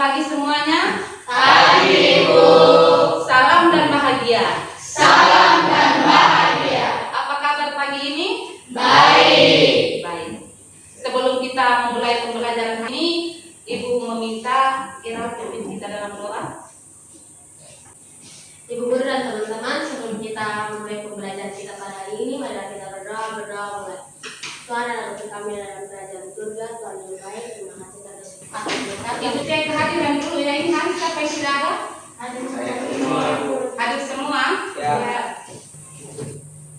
pagi semuanya. Pagi, Ibu. Salam dan bahagia. Salam dan bahagia. Apa kabar pagi ini? Baik. Baik. Sebelum kita memulai pembelajaran hari ini, Ibu meminta Ira pimpin kita dalam doa. Ibu guru dan teman-teman, sebelum kita memulai pembelajaran kita pada hari ini, mari kita berdoa mulai. Tuhan adalah Bapa kami dalam kerajaan surga, Tuhan yang baik, terima kasih atas kesempatan kita. Ibu cek kehadiran dulu ya. Ini hari siapa yang sudah ada? Hadir semua. Ya.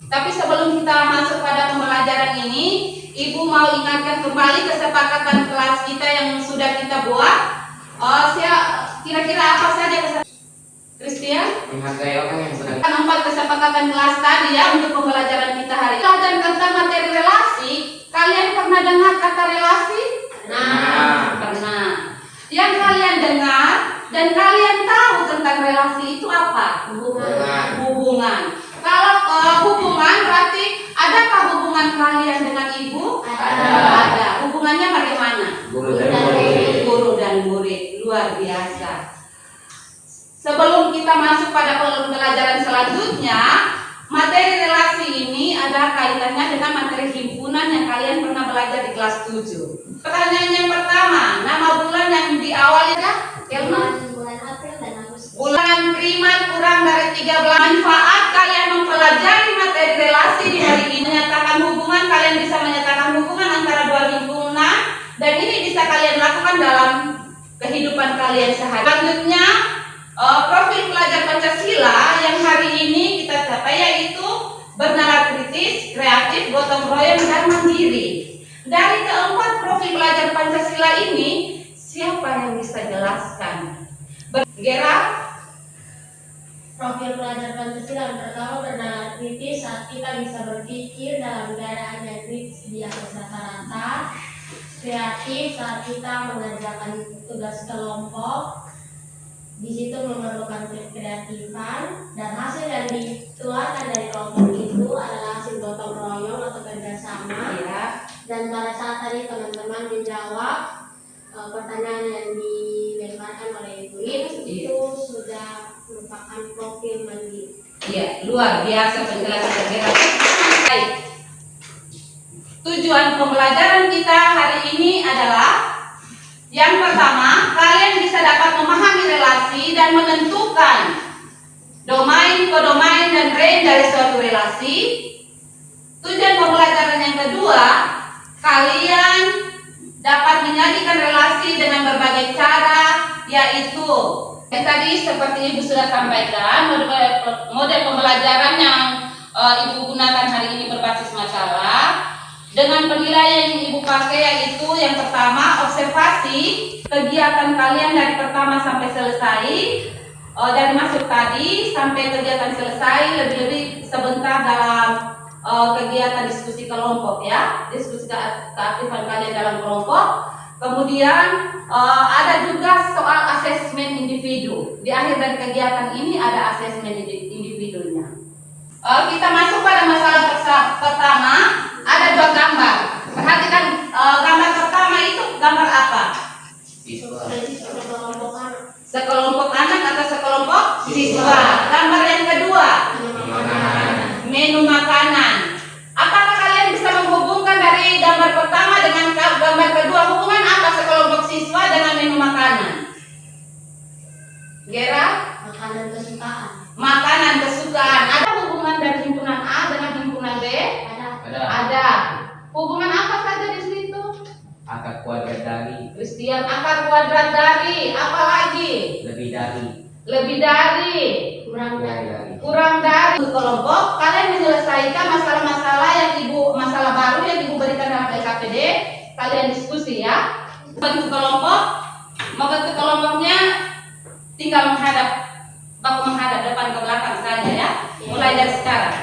Tapi sebelum kita masuk pada pembelajaran ini, Ibu mau ingatkan kembali kesepakatan kelas kita yang sudah kita buat. Kira-kira apa saja kesepakatan? Christian? Menghargai orang yang sedang. 4 kesepakatan kelas tadi ya untuk pembelajaran kita hari ini. Pelajaran tentang materi relasi, kalian pernah dengar kata relasi? Pernah. Yang kalian dengar dan kalian tahu tentang relasi itu apa? Hubungan. Kalau hubungan berarti adakah hubungan kalian dengan ibu? Ada. Hubungannya bagaimana? Guru dan murid. Luar biasa. Sebelum kita masuk pada pembelajaran selanjutnya, materi relasi ini ada kaitannya dengan materi himpunan yang kalian pernah belajar di kelas 7. Pertanyaan yang pertama, nama bulan yang diawali Bulan April dan Agustus. bulan primat kurang dari 13. Manfaat kalian mempelajari materi relasi di hari ini. Menyatakan hubungan, kalian bisa menyatakan hubungan antara dua himpunan, dan ini bisa kalian lakukan dalam kehidupan kalian sehari. Selanjutnya, profil pelajar Pancasila yang hari ini kita capai yaitu bernalar kritis, kreatif, gotong royong, dan mandiri. Dari keempat profil pelajar Pancasila ini, siapa yang bisa jelaskan? Gera? Profil pelajar Pancasila yang pertama bernalar kritis saat kita bisa berpikir dalam keadaan yang kritis di atas rata-rata. Kreatif saat kita mengerjakan tugas kelompok. Di situ memerlukan kreatifan, dan hasil yang dikeluarkan dari kelompok itu adalah hasil gotong royong atau kerjasama. Ya. Dan pada saat tadi teman-teman menjawab pertanyaan yang dilemparkan oleh Ibu itu sudah merupakan profil mandiri. Iya, luar biasa penjelasan Gera. Baik. Tujuan pembelajaran kita hari ini adalah yang pertama, kalian bisa dapat memahami relasi dan menentukan domain, kodomain, dan range dari suatu relasi. Tujuan pembelajaran yang kedua, kalian dapat menyajikan relasi dengan berbagai cara, yaitu yang tadi seperti Ibu sudah sampaikan, model pembelajaran yang Ibu gunakan hari ini berbasis masalah. Dengan penilaian yang Ibu pakai yaitu yang pertama, observasi kegiatan kalian dari pertama sampai selesai, dari masuk tadi sampai kegiatan selesai, lebih-lebih sebentar dalam kegiatan diskusi kelompok ya, diskusi keaktifan kalian dalam kelompok. Kemudian ada juga soal asesmen individu. Di akhir dari kegiatan ini ada asesmen individunya. Kita masuk pada masalah pertama. Ada 2 gambar. Perhatikan gambar pertama itu gambar apa? Sekelompok anak atau sekelompok siswa. Gambar yang kedua, menu makanan. Apakah kalian bisa menghubungkan dari gambar pertama dengan gambar kedua? Hubungan apa sekelompok siswa dengan menu makanan? Gera? Makanan kesukaan. Makanan kesukaan. Ada hubungan dari himpunan A dengan himpunan B? Ada. Hubungan apa saja di situ? Akar kuadrat dari. Christian, akar kuadrat dari. Apa lagi? Lebih dari. Lebih dari. Kurang dari. Kelompok, kalian menyelesaikan masalah-masalah yang masalah baru yang Ibu berikan dalam LKPD. Kalian diskusi ya. Bentuk kelompok, membentuk kelompoknya tinggal baku menghadap depan ke belakang saja ya. Mulai dari sekarang.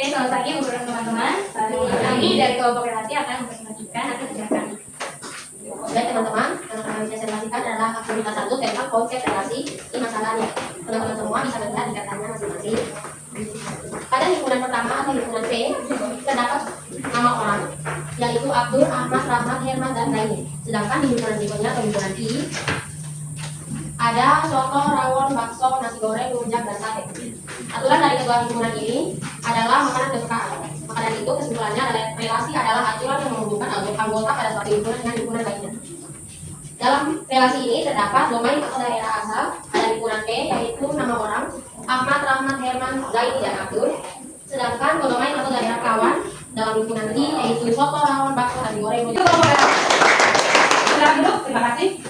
Oke, selamat pagi untuk teman-teman. Kami dari kelompok relasi akan mempresentasikan hasil kerja kami. Oke teman-teman, yang akan kami presentasikan adalah aktivitas 1 tentang konsep relasi di masalahnya. Teman-teman semua bisa melihat di katanya masing-masing. Pada himpunan pertama atau himpunan P, terdapat nama orang, yaitu Abdul, Ahmad, Rahmat, Herman, dan lainnya. Sedangkan di himpunan berikutnya atau himpunan I, ada soto, rawon, bakso, nasi goreng, rujak, dan sate. Aturan dari kedua himpunan ini adalah makanan kesukaan. Maka dari itu kesimpulannya adalah relasi adalah aturan yang menghubungkan anggota pada suatu himpunan dengan himpunan lainnya. Dalam relasi ini terdapat domain atau daerah asal, ada himpunan P yaitu nama orang, Ahmad, Rahmat, Herman, Zaini, dan Abdul. Sedangkan domain atau daerah kawan dalam himpunan I yaitu soto, rawon, bakso, nasi goreng, Itu rujak. kelompok relasi. Silakan duduk, terima kasih.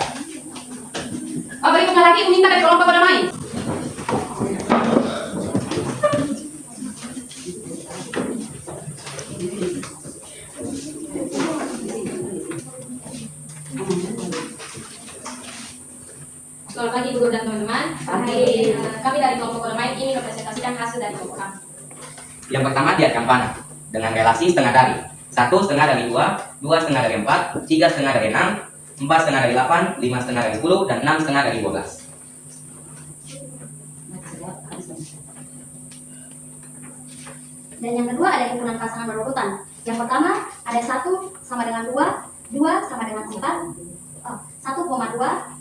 Berikutnya lagi minta dari kelompok berdamai. Selamat pagi guru dan teman-teman. Kami dari kelompok berdamai ingin mempresentasikan hasil dari kelompok kami. Yang pertama diagram panah dengan relasi setengah dari 1 setengah dari 2, 2 setengah dari 4, 3 setengah dari 6, 4 setengah dari 8, 5 setengah dari 10, dan 6 setengah dari 12. Dan yang kedua ada himpunan pasangan berurutan. Yang pertama ada 1 sama dengan 2, 2 sama dengan 4, 1,2,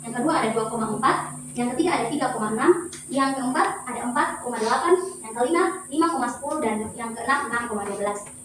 yang kedua ada 2,4, yang ketiga ada 3,6, yang keempat ada 4,8, yang kelima 5,10, dan yang keenam 6,12.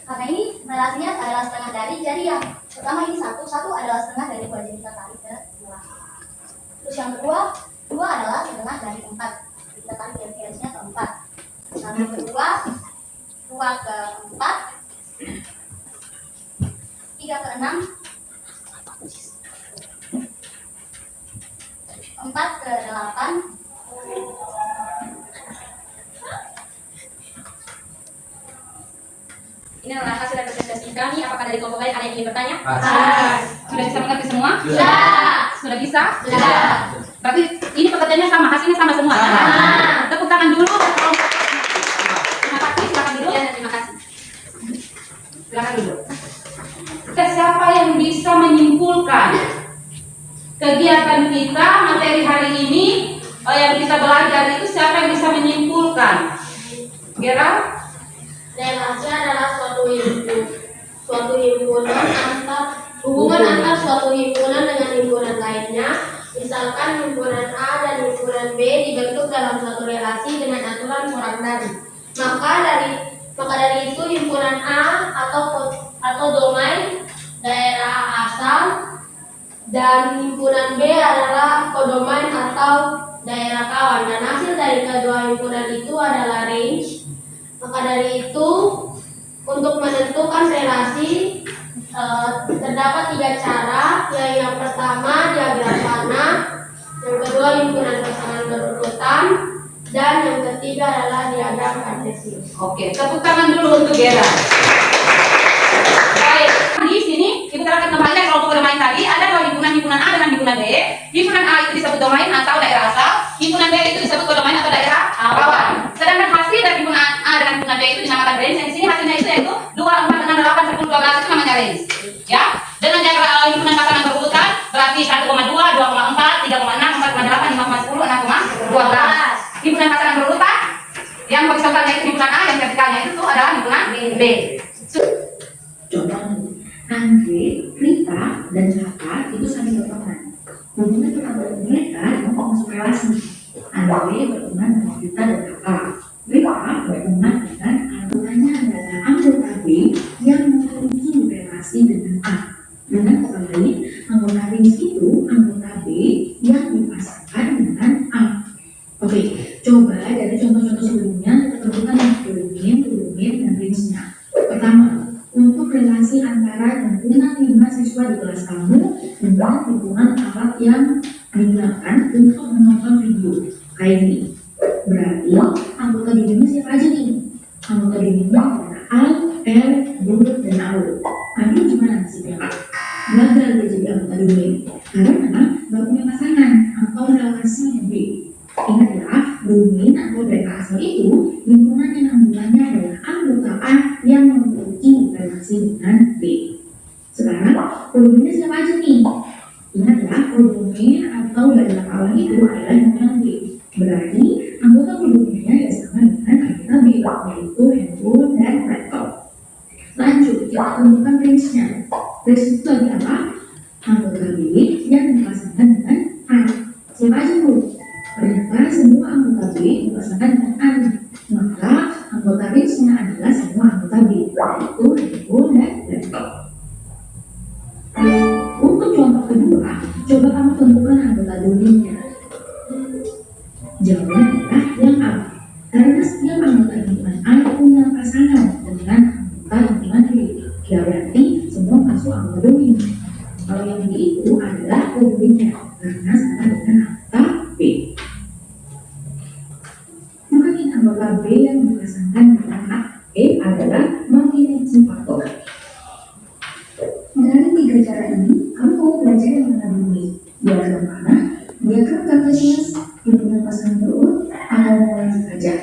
Karena ini relasinya adalah setengah dari, jadi yang pertama ini 1 adalah setengah dari 2, jadi kita tarik ke 2. Terus yang kedua 2 adalah setengah dari 4, kita tarik garis-garisnya ke 4. Lalu yang kedua 2 ke 4, 3 ke 6, 4 ke 8, Ini adalah hasil dari presentasi kami. Apakah dari kelompok lain ada yang ingin bertanya? Sudah bisa mengerti semua? Sudah. Sudah bisa? Sudah. Berarti ini pekerjaannya sama, hasilnya sama semua. Tepuk tangan dulu. Terima kasih, silakan duduk. Ya, terima kasih. Silakan duduk. Siapa yang bisa menyimpulkan kegiatan kita, materi hari ini yang kita belajar itu, siapa yang bisa menyimpulkan? Gera? Relasi adalah suatu himpunan hubungan antar suatu himpunan dengan himpunan lainnya. Misalkan himpunan A dan himpunan B dibentuk dalam suatu relasi dengan aturan kurang dari. Maka dari itu himpunan A atau domain daerah asal dan himpunan B adalah kodomain atau daerah kawan. Dan hasil dari kedua himpunan itu adalah range. Maka dari itu, untuk menentukan relasi terdapat 3 cara. Yang pertama diagram panah, yang kedua himpunan pasangan berurutan, dan yang ketiga adalah diagram kartesius. Oke, tepuk tangan dulu untuk Gera. Baik, di sini ibu terangkan kembali dari kelompok bermain tadi. Ada 2 himpunan A dengan himpunan B. Himpunan A itu disebut domain atau daerah asal. Himpunan B itu disebut kodomain atau daerah kawan. Sedangkan hasil dari himpunan A dengan himpunan B itu dinamakan range. Yang di sini hasilnya itu yaitu 2, 4, 6, 8, 10, 12 itu namanya range. Ya, dengan diagram himpunan pasangan berurutan berarti 1,2, 2,4, 3,6, 4,8, 5,10, 6,12. Himpunan pasangan berurutan yang horizontalnya itu himpunan A, yang vertikalnya B. Contoh nih, Andre, Rita, dan Kakak itu saling berteman. Hubungan pertama mereka mau masuk relasi. Andre berteman dengan Rita dan Kakak. Rita berteman dengan anggotanya adalah anggota B yang memiliki relasi dengan A. Dengan kata lain, anggota Rins itu anggota B yang dipasangkan dengan A. Oke, coba dari contoh-contoh sebelumnya kita tentukan yang domain, dan range-nya. Pertama, untuk relasi antara himpunan 5 siswa di kelas kamu dengan himpunan alat yang digunakan untuk menonton video kayak gini. Berarti anggota domainnya siapa aja nih? Anggota domainnya adalah Al, L, Bud, dan Aul. Aduh, gimana nasibnya Kak? Gagal dia jadi anggota domain karena nggak punya pasangan atau relasi yang B. Ingat ya, domain atau data asal itu himpunan yang anggotanya adalah anggota A yang memiliki relasi dengan B. Sekarang, domainnya siapa aja nih? Ingat ya, domain atau data awal itu adalah himpunan B. Berarti anggota domainnya ya sama dengan anggota B, yaitu handphone dan laptop. Lanjut, kita temukan range-nya. Range itu lagi apa? Anggota B yang dipasangkan dengan A. Siapa aja Bu? Ternyata semua anggota B dipasangkan dengan A. Maka anggota range-nya adalah semua anggota B, yaitu handphone dan laptop. Untuk contoh kedua, coba kamu temukan anggota domainnya. Jawabannya adalah yang A. Karena setiap anggota himpunan A punya pasangan dengan anggota himpunan B. Ya berarti semua masuk anggota domain. Kalau yang B itu adalah domainnya karena sama dengan anggota B. Mungkin anggota B yang dipasangkan dengan A adalah memiliki faktor. Dari 3 cara ini, kamu mau belajar yang mana dulu? Diagram mana? Diagram kartesius, hubungan pasangan terurut, atau mau lanjut saja?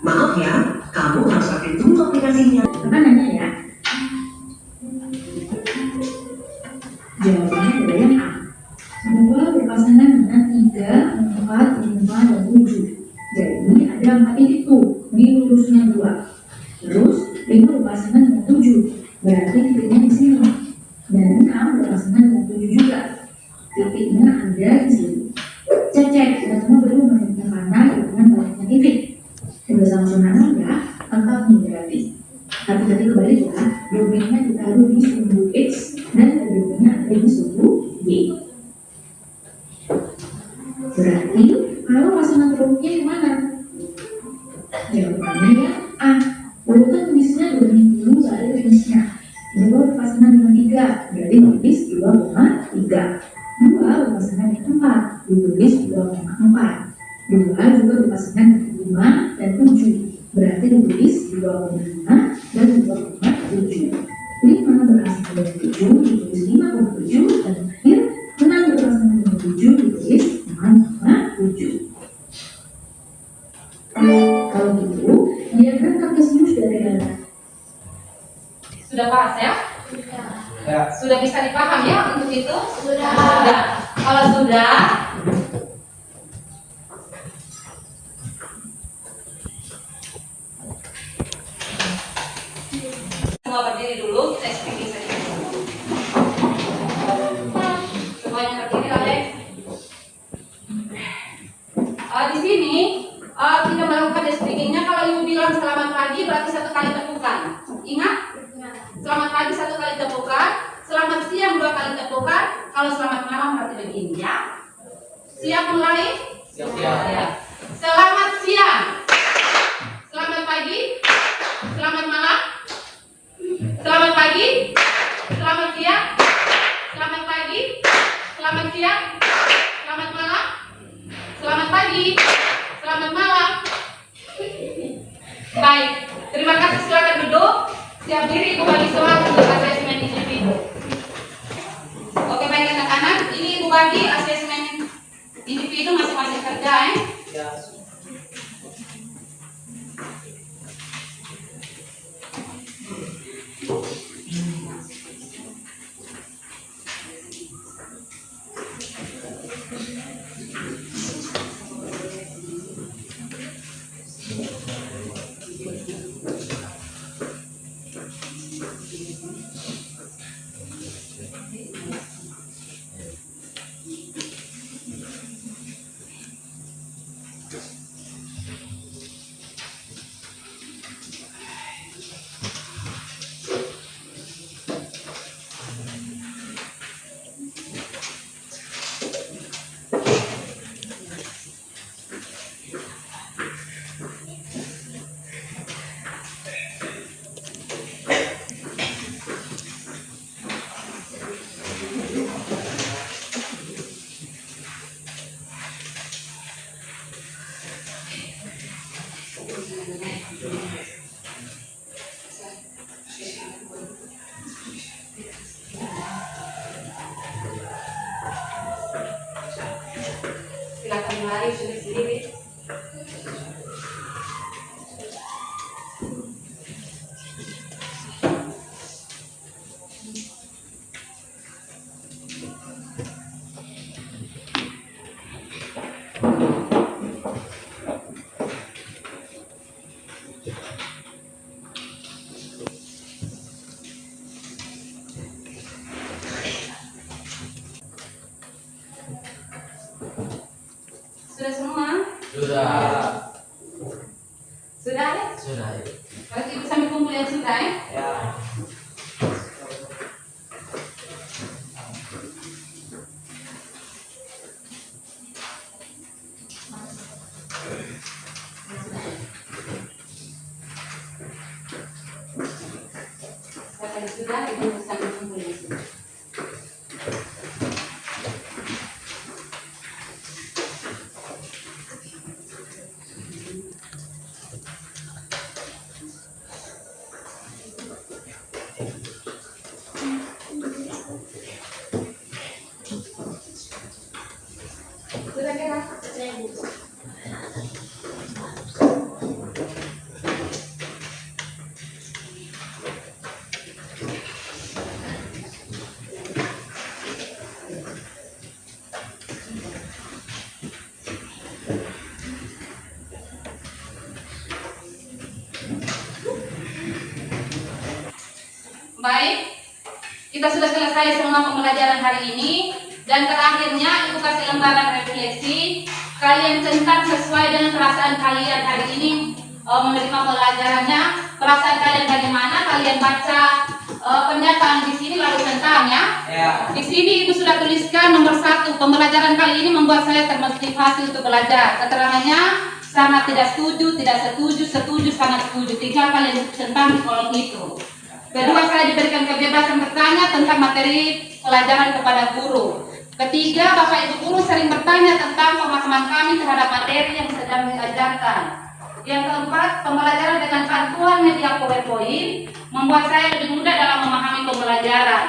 Maaf ya, kamu harus pakai dulu aplikasinya. Apa nanya ya? Jawabannya adalah yang A. Semua berpasangan dengan 3, 4, 5, dan 7. Jadi ada 4 titik tuh di lurusnya 2. Terus 5 berpasangan dengan 7. Berarti titiknya di sini. Dan 6 berpasangan dengan 7 juga. Titiknya ada di sini. Cek, kita semua belum menemukan mana dengan banyaknya titik. Sudah sama-sama ya, lengkap nih berarti. Tapi tadi kembali ya, domainnya ditaruh di sumbu X dan domainnya ada di sumbu Y. Berarti kalau pasangan terurutnya di mana? Jawabannya ya A. Urutan tulisnya domain dulu baru tulisnya. 2 berpasangan dengan 3, berarti tulis 2,3. 2 berpasangan dengan 4, ditulis 2,4. 2 juga berpasangan dengan 5 dan 7, berarti ditulis 2,5 dan 2,7. 5 berpasangan dengan 7, ditulis 5,7, dan terakhir 6 berpasangan dengan 7, ditulis 6,7. Kalau gitu, diagram kartesius dari mana? Sudah paham ya? Ya. Sudah bisa dipaham ya untuk itu? Sudah. Sudah. Kalau sudah, semua berdiri dulu, kita speaking saja. Semuanya berdiri, Alex. Di sini kita melakukan speakingnya. Kalau ibu bilang selamat pagi, berarti 1 kali tepukan. Ingat? Selamat pagi 1 kali tepukan. Selamat siang 2 kali tepukan. Kalau selamat malam berarti begini ya. Siap mulai? Siap. Ya. Selamat siang. Selamat pagi. Selamat malam. Selamat pagi. Selamat siang. Selamat pagi. Selamat siang. Selamat malam. Selamat pagi. Selamat malam. Baik. Terima kasih. Silakan duduk. Siap diri Ibu bagi soal untuk asesmen individu. Oke baik anak-anak, ini Ibu bagi asesmen individu masing-masing kerja Ya. Silakan mari sendiri. Sudah semua? Sudah. Sudah ya? Sudah. Berarti ibu sambil kumpul yang sudah ya? Ya. Kalau sudah, ibu sambil kumpul yang sudah. Sudah kira? Saya Bu. Baik, kita sudah selesai semua pembelajaran hari ini dan terakhirnya ibu kasih lembaran refleksi. Kalian centang sesuai dengan perasaan kalian hari ini menerima pelajarannya. Perasaan kalian bagaimana? Kalian baca pernyataan di sini lalu centang ya. Ya. Di sini ibu sudah tuliskan nomor 1, pembelajaran kali ini membuat saya termotivasi untuk belajar. Keterangannya sangat tidak setuju, tidak setuju, setuju, sangat setuju. Tinggal kalian centang di kolom itu. Kedua, saya diberikan kebebasan bertanya tentang materi pelajaran kepada guru. Ketiga, Bapak Ibu guru sering bertanya tentang pemahaman kami terhadap materi yang sedang diajarkan. Yang keempat, pembelajaran dengan bantuan media PowerPoint membuat saya lebih mudah dalam memahami pembelajaran.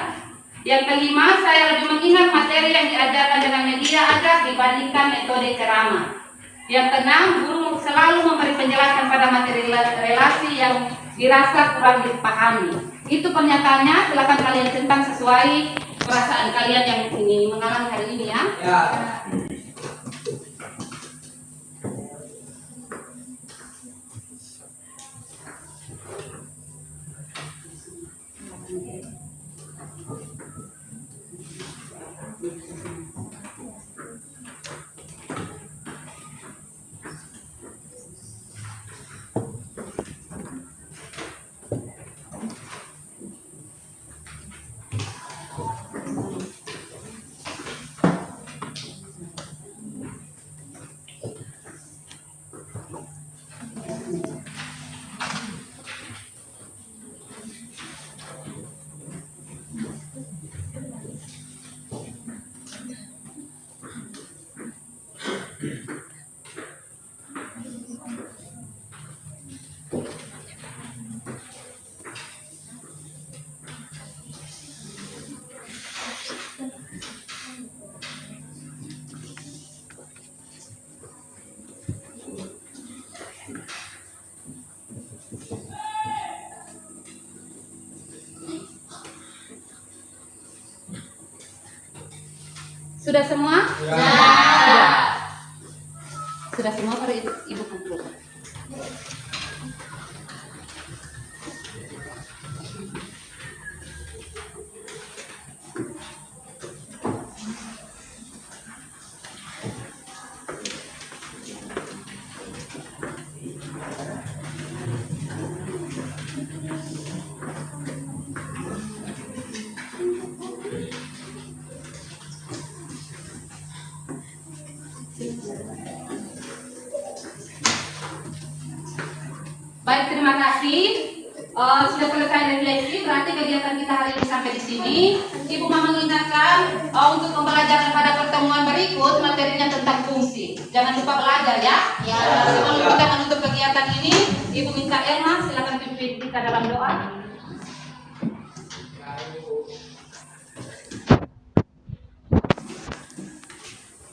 Yang kelima, saya lebih mengingat materi yang diajarkan dengan media ajar dibandingkan metode ceramah. Yang keenam, guru selalu memberi penjelasan pada materi relasi yang dirasa kurang dipahami. Itu pernyataannya, silakan kalian centang sesuai perasaan kalian yang ini mengalami hari ini ya. Ya. Sudah semua? Sudah. Sudah semua, baru ibu kumpul. Baik, terima kasih. Sudah selesai dari lesson, berarti kegiatan kita hari ini sampai di sini. Ibu mau mengingatkan untuk pembelajaran pada pertemuan berikut materinya tentang fungsi. Jangan lupa belajar ya. Sebelum kita menutup kegiatan ini, Ibu minta Elma silakan pimpin kita dalam doa.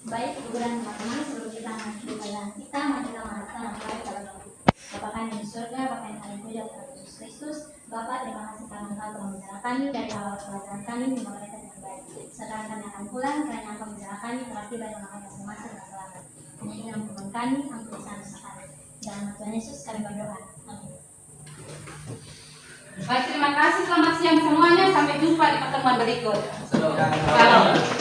Baik, Ibu dan teman-teman, sebelum kita mengakhiri pelajaran kita, mari kita mengharapkan Allah dalam doa. Bapa kami di surga, Bapa yang kami puja Tuhan Yesus Kristus, Bapa terima kasih karena Engkau telah membela kami dari awal pelajaran kami hingga mereka dengan baik. Sekarang kami akan pulang karena Engkau membela kami telah tiba dan kami masing-masing dengan selamat. Hanya ingin ampunkan kami, ampuni dosa kami. Dalam Tuhan Yesus kami berdoa. Amin. Baik, terima kasih. Selamat siang semuanya. Sampai jumpa di pertemuan berikut. Salam. Salam.